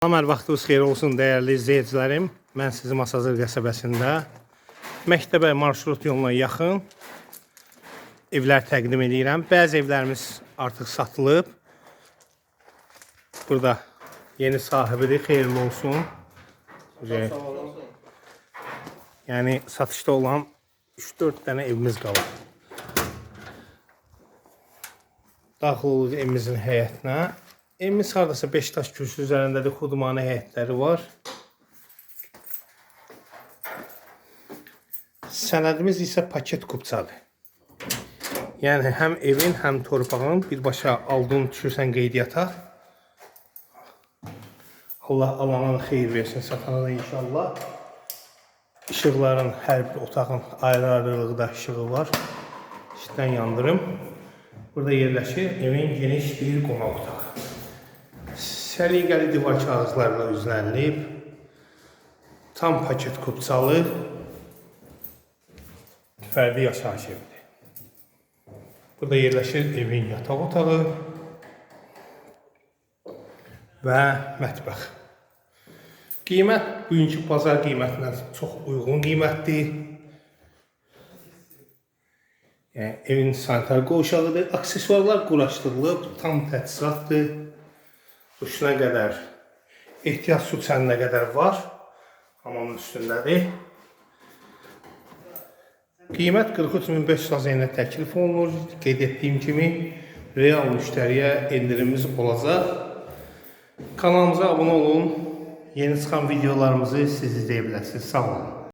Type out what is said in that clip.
Hər vaxtınız xeyir olsun dəyərli izləyicilərim. Mən sizi Masazır qəsəbəsində məktəbə marşrut yoluna yaxın evlər təqdim edirəm. Bəzi evlərimiz artıq satılıb. Burada yeni sahibidir, xeyirli olsun. Yəni satışda olan 3-4 dənə evimiz qalır. Daxil oluruq evimizin həyətinə. Evimiz haradasa 5 daş kürsü üzərindədir, xudmanı həyətləri var. Sənədimiz isə paket kupçadır. Yəni həm evin, həm torpağın birbaşa aldığın düşürsən qeydiyyata. Allah alana da xeyir versin, satana da inşallah. İşıqların hər bir otağın ayrı-ayrılıqda işığı var. İşdən yandırım. Burada yerləşir evin geniş bir qonaq otağı. Səliqəli divar kağızlarla üzlənilib. Tam paket kupçalı. Fərdi yaşayış evidir. Burada yerləşir evin yataq otağı və mətbəx. Qiymət bugünkü bazar qiymətindən çox uyğun qiymətdir. Yəni, evin sanitar qovşağıdır. Aksesuarlar quraşdırılıb, tam təchizatdır. Duşuna qədər, ehtiyac su çəninə qədər var. Hamamın üstündədir. Qiymət 43.500 azəyinə təklif olunur. Qeyd etdiyim kimi, real müştəriyə endirimimiz olacaq. Kanalımıza abunə olun. Yeni çıxan videolarımızı siz izləyə bilərsiniz. Sağ olun.